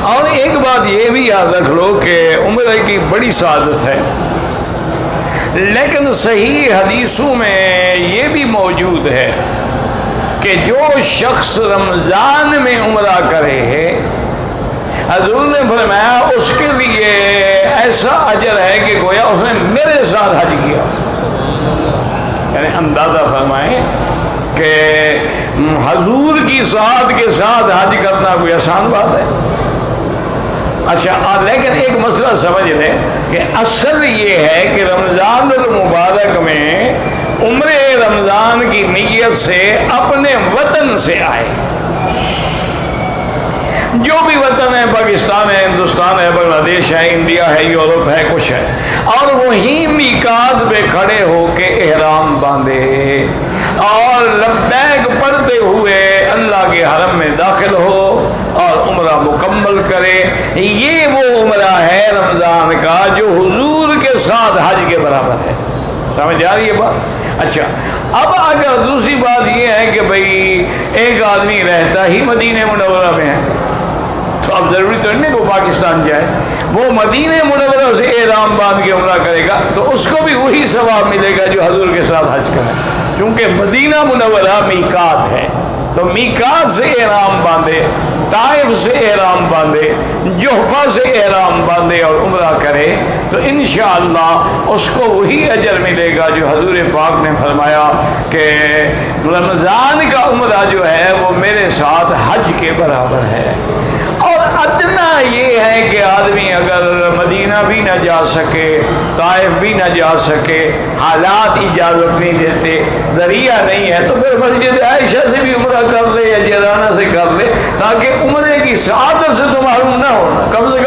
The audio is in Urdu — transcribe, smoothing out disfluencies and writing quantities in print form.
اور ایک بات یہ بھی یاد رکھ لو کہ عمرہ کی بڑی سعادت ہے، لیکن صحیح حدیثوں میں یہ بھی موجود ہے کہ جو شخص رمضان میں عمرہ کرے، حضور نے فرمایا اس کے لیے ایسا اجر ہے کہ گویا اس نے میرے ساتھ حج کیا۔ یعنی اندازہ فرمائیں کہ حضور کی ساتھ کے ساتھ حج کرنا کوئی آسان بات ہے۔ اچھا، لیکن ایک مسئلہ سمجھ لیں کہ اصل یہ ہے کہ رمضان المبارک میں عمرے رمضان کی نیت سے اپنے وطن سے آئے، جو بھی وطن ہے، پاکستان ہے، ہندوستان ہے، بنگلہ دیش ہے، انڈیا ہے، یورپ ہے، کچھ ہے، اور وہیں میقات پہ کھڑے ہو کے احرام باندھے اور لبیک پڑھتے ہوئے اللہ کے حرم میں داخل ہو اور عمرہ مکمل کرے۔ یہ وہ عمرہ ہے رمضان کا جو حضور کے ساتھ حج کے برابر ہے۔ سمجھ آ رہی ہے بات؟ اچھا، اب اگر دوسری بات یہ ہے کہ بھئی ایک آدمی رہتا ہی مدینہ منورہ میں ہے، تو اب ضروری تو نہیں کہ وہ پاکستان جائے، وہ مدینہ منورہ سے احرام باندھ کے عمرہ کرے گا تو اس کو بھی وہی ثواب ملے گا جو حضور کے ساتھ حج کرے، کیونکہ مدینہ منورہ میقات ہے، تو میقات سے احرام باندھے، طائف سے احرام باندھے، جحفہ سے احرام باندھے اور عمرہ کرے تو انشاءاللہ اس کو وہی اجر ملے گا جو حضور پاک نے فرمایا کہ رمضان کا عمرہ جو ہے وہ میرے ساتھ حج کے برابر ہے۔ اور ادنا یہ ہے کہ آدمی اگر مدینہ بھی نہ جا سکے، طائف بھی نہ جا سکے، حالات اجازت نہیں دیتے، ذریعہ نہیں ہے، تو پھر مسجد عائشہ سے بھی عمرہ کر لے یا جیرانہ سے کر لے، تاکہ عمرے کی سعادت سے تو محروم نہ ہونا، کم سے